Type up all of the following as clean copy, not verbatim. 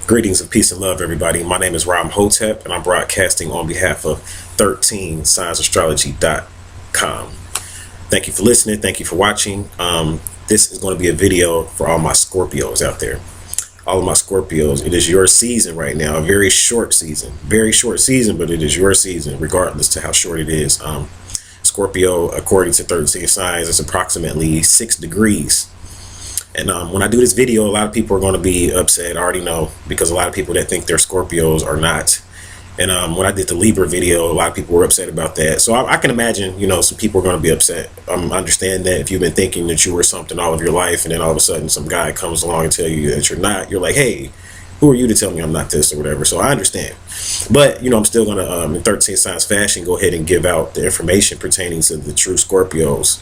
Greetings of peace and love, everybody. My name is Ram Hotep, and I'm broadcasting on behalf of 13signastrology.com. Thank you for listening. Thank you for watching. This is going to be a video for all my Scorpios out there. All of my Scorpios, it is your season right now. A very short season. Very short season, but it is your season, regardless to how short it is. Scorpio, according to 13 signs, is approximately 6 degrees. And when I do this video, a lot of people are going to be upset. I already know, because a lot of people that think they're Scorpios are not. And when I did the Libra video, a lot of people were upset about that. So I can imagine, some people are going to be upset. I understand that if you've been thinking that you were something all of your life, and then all of a sudden some guy comes along and tell you that you're not, you're like, hey, who are you to tell me I'm not this or whatever? So I understand. But, I'm still going to, in 13 signs fashion, go ahead and give out the information pertaining to the true Scorpios.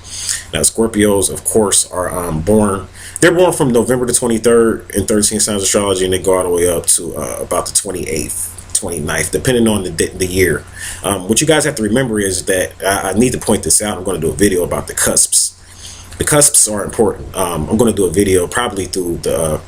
Now, Scorpios, of course, are they're born from November the 23rd in 13 signs astrology, and they go all the way up to about the 28th. 29th, depending on the year. What you guys have to remember is that I need to point this out. I'm going to do a video about the cusps. The cusps are important. I'm going to do a video probably through the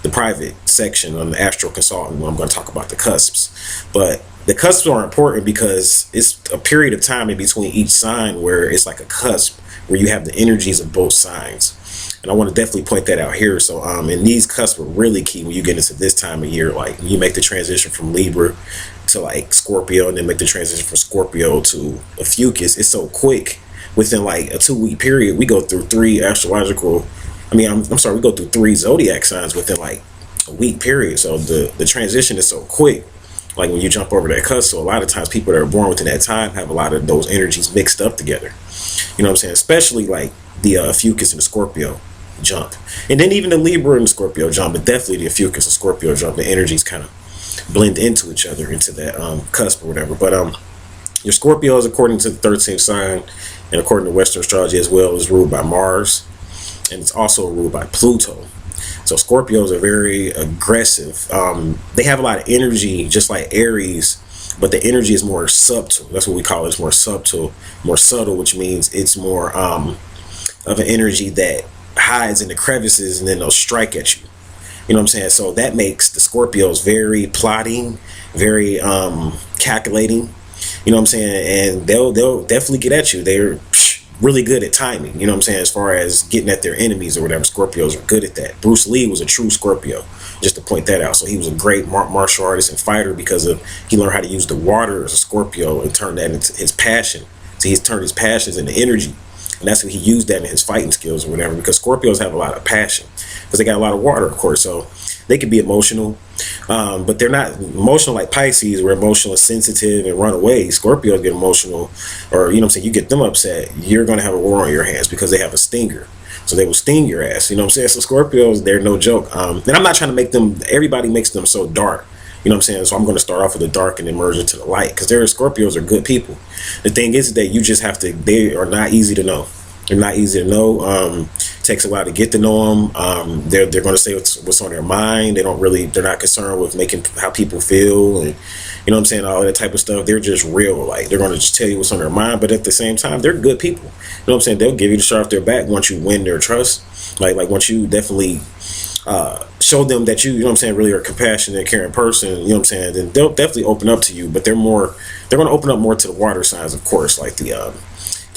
private section on the Astro Consultant, where I'm going to talk about the cusps. But the cusps are important because it's a period of time in between each sign where it's like a cusp where you have the energies of both signs. And I want to definitely point that out here. So, and these cusps are really key when you get into this time of year. Like, you make the transition from Libra to like Scorpio, and then make the transition from Scorpio to a Fucus. It's so quick. Within like a 2-week period, we go through we go through 3 Zodiac signs within like a week period. So the transition is so quick. Like when you jump over that cusp, so a lot of times people that are born within that time have a lot of those energies mixed up together. You know what I'm saying? Especially like the Fucus and the Scorpio jump, and then even the Libra and the Scorpio jump, but definitely the Fucus and Scorpio jump. The energies kind of blend into each other into that cusp or whatever. But your Scorpios, according to the 13th sign and according to Western astrology as well, is ruled by Mars, and it's also ruled by Pluto. So Scorpios are very aggressive. They have a lot of energy, just like Aries, but the energy is more subtle. That's what we call it. It's more subtle, which means it's more of an energy that hides in the crevices, and then they'll strike at you. You know what I'm saying? So that makes the Scorpios very plotting, very calculating. You know what I'm saying? And they'll definitely get at you. They're really good at timing. You know what I'm saying? As far as getting at their enemies or whatever, Scorpios are good at that. Bruce Lee was a true Scorpio, just to point that out. So he was a great martial artist and fighter because he learned how to use the water as a Scorpio and turn that into his passion. So he's turned his passions into energy. And that's what he used that in his fighting skills or whatever, because Scorpios have a lot of passion because they got a lot of water, of course. So they can be emotional, but they're not emotional like Pisces, where emotional is sensitive and run away. Scorpios get emotional, or, you get them upset, you're going to have a war on your hands because they have a stinger. So they will sting your ass. You know what I'm saying? So Scorpios, they're no joke. And I'm not trying to make them, everybody makes them so dark. You know what I'm saying? So I'm going to start off with the dark and then merge into the light, because Scorpios are good people. The thing is that you just have to, they are not easy to know. They're not easy to know. Takes a while to get to know them. They're going to say what's on their mind. They're not concerned with making how people feel, and you know what I'm saying, all that type of stuff. They're just real. Like, they're going to just tell you what's on their mind, but at the same time, they're good people. You know what I'm saying? They'll give you the shot off their back once you win their trust. Like once you definitely show them that you know what I'm saying, really are a compassionate, caring person, you know what I'm saying, then they'll definitely open up to you. But they're going to open up more to the water signs, of course, like the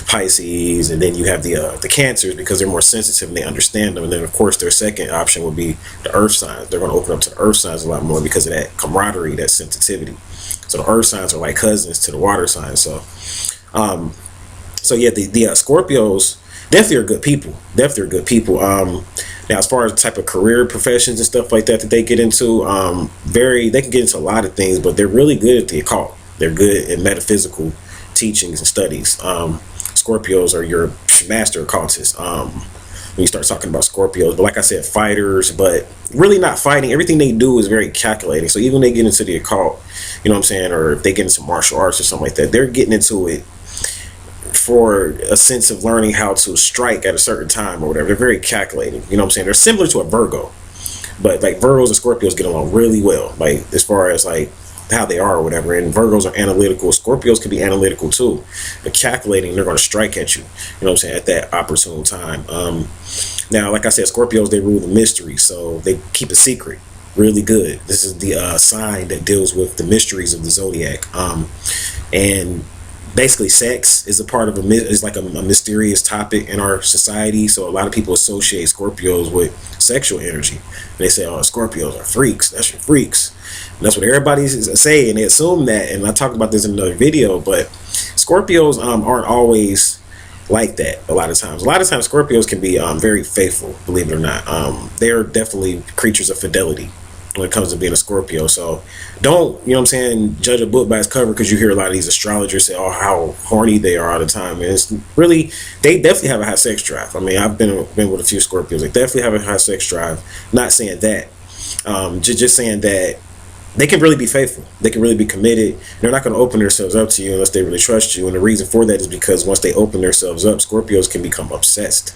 Pisces, and then you have the Cancers, because they're more sensitive and they understand them. And then, of course, their second option would be the earth signs. They're going to open up to the earth signs a lot more because of that camaraderie, that sensitivity. So the earth signs are like cousins to the water signs. So yeah, the Scorpios definitely are good people. Now, as far as the type of career, professions, and stuff like that they get into, they can get into a lot of things, but they're really good at the occult. They're good at metaphysical teachings and studies. Scorpios are your master occultists when you start talking about Scorpios. But like I said, fighters, but really not fighting. Everything they do is very calculating. So even when they get into the occult, you know what I'm saying, or if they get into martial arts or something like that, they're getting into it for a sense of learning how to strike at a certain time or whatever. They're very calculating. You know what I'm saying? They're similar to a Virgo, but like Virgos and Scorpios get along really well. Like, as far as like how they are or whatever. And Virgos are analytical. Scorpios can be analytical too, but calculating, they're going to strike at you, you know what I'm saying, at that opportune time. Now, like I said, Scorpios, they rule the mystery, so they keep a secret. really good. This is the sign that deals with the mysteries of the zodiac, and basically sex is a part of is like a mysterious topic in our society. So a lot of people associate Scorpios with sexual energy. They say, oh, Scorpios are freaks, that's your freaks, and that's what everybody's saying. They assume that, and I talked about this in another video, but Scorpios aren't always like that. A lot of times Scorpios can be very faithful, believe it or not. They're definitely creatures of fidelity when it comes to being a Scorpio. So don't, you know what I'm saying, judge a book by its cover, because you hear a lot of these astrologers say, oh, how horny they are all the time. And it's really, they definitely have a high sex drive. I mean, I've been with a few Scorpios. They definitely have a high sex drive. Not saying that, just saying that they can really be faithful. They can really be committed. They're not going to open themselves up to you unless they really trust you. And the reason for that is because once they open themselves up, Scorpios can become obsessed.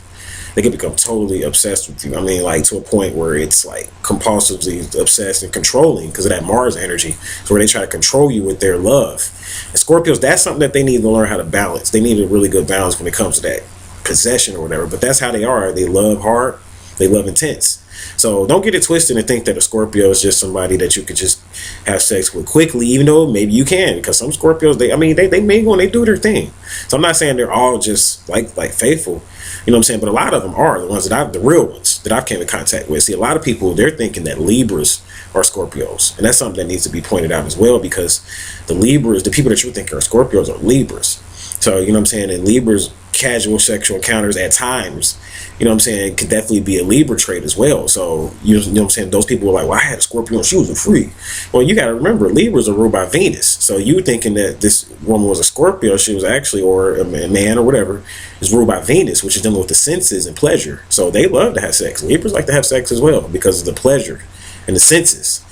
They can become totally obsessed with you. I mean, like, to a point where it's like compulsively obsessed and controlling because of that Mars energy. So where they try to control you with their love. And Scorpios, that's something that they need to learn how to balance. They need a really good balance when it comes to that possession or whatever. But that's how they are. They love hard. They love intense. So don't get it twisted and think that a Scorpio is just somebody that you could just have sex with quickly, even though maybe you can, because some Scorpios, they mingle and they do their thing. So I'm not saying they're all just like faithful, you know what I'm saying, but a lot of them are the ones that the real ones that I've came in contact with. See, a lot of people, they're thinking that Libras are Scorpios, and that's something that needs to be pointed out as well, because the Libras, the people that you think are Scorpios, are Libras. So, you know what I'm saying, and Libras, casual sexual encounters at times, you know what I'm saying, could definitely be a Libra trait as well. So, you know what I'm saying, those people were like, well, I had a Scorpio and she was a freak. Well, you got to remember, Libras are ruled by Venus. So you thinking that this woman was a Scorpio, she was actually, or a man or whatever, is ruled by Venus, which is dealing with the senses and pleasure. So they love to have sex. Libras like to have sex as well because of the pleasure and the senses.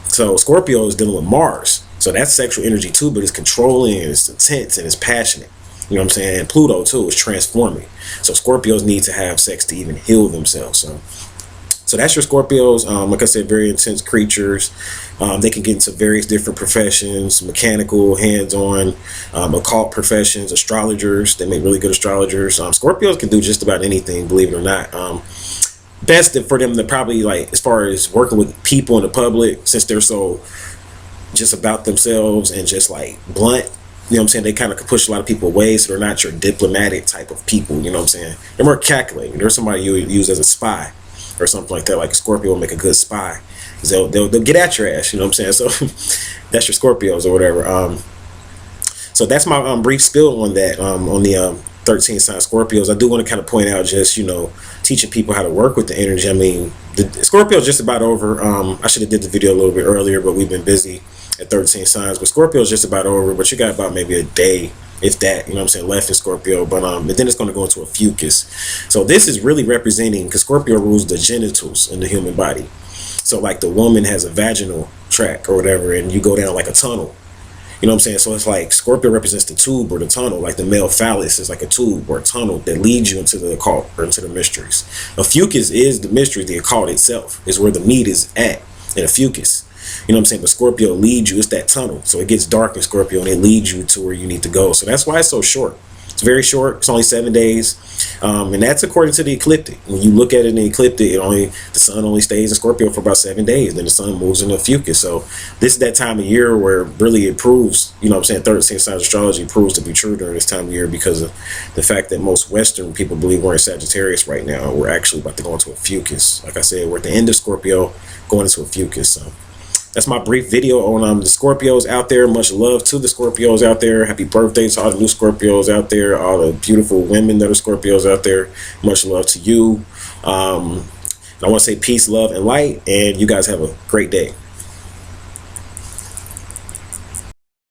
So Scorpio is dealing with Mars. So that's sexual energy too, but it's controlling and it's intense and it's passionate. You know what I'm saying? And Pluto too is transforming. So Scorpios need to have sex to even heal themselves. So that's your Scorpios. Like I said, very intense creatures. They can get into various different professions, mechanical, hands-on, occult professions, astrologers. They make really good astrologers. Scorpios can do just about anything, believe it or not. Best for them to probably, like, as far as working with people in the public, since they're so just about themselves and just like blunt. You know what I'm saying? They kind of push a lot of people away, so they're not your diplomatic type of people. You know what I'm saying? They're more calculating. They're somebody you would use as a spy or something like that. Like a Scorpio will make a good spy. They'll get at your ass. You know what I'm saying? So that's your Scorpios or whatever. So that's my brief spill on that. On the 13 sign Scorpios. I do want to kind of point out, just, you know, teaching people how to work with the energy. I mean, the Scorpio is just about over. I should have did the video a little bit earlier, but we've been busy at 13 signs. But Scorpio is just about over, but you got about maybe a day, if that, you know what I'm saying, left in Scorpio. But then it's going to go into a fucus. So this is really representing, because Scorpio rules the genitals in the human body. So like the woman has a vaginal tract or whatever, and you go down like a tunnel. You know what I'm saying? So it's like Scorpio represents the tube or the tunnel, like the male phallus is like a tube or a tunnel that leads you into the occult or into the mysteries. A fucus is the mystery, the occult itself is where the meat is at in a fucus. You know what I'm saying? But Scorpio leads you, it's that tunnel. So it gets dark in Scorpio and it leads you to where you need to go. So that's why it's so short. It's very short. It's only 7 days. And that's according to the ecliptic. When you look at it in the ecliptic, the sun only stays in Scorpio for about 7 days. Then the sun moves into fucus. So this is that time of year where really it proves, you know what I'm saying, 13 signs astrology proves to be true during this time of year, because of the fact that most Western people believe we're in Sagittarius right now. We're actually about to go into a fucus. Like I said, we're at the end of Scorpio, going into a fucus. So that's my brief video on the Scorpios out there. Much love to the Scorpios out there. Happy birthday to all the new Scorpios out there, all the beautiful women that are Scorpios out there. Much love to you. I want to say peace, love, and light, and you guys have a great day.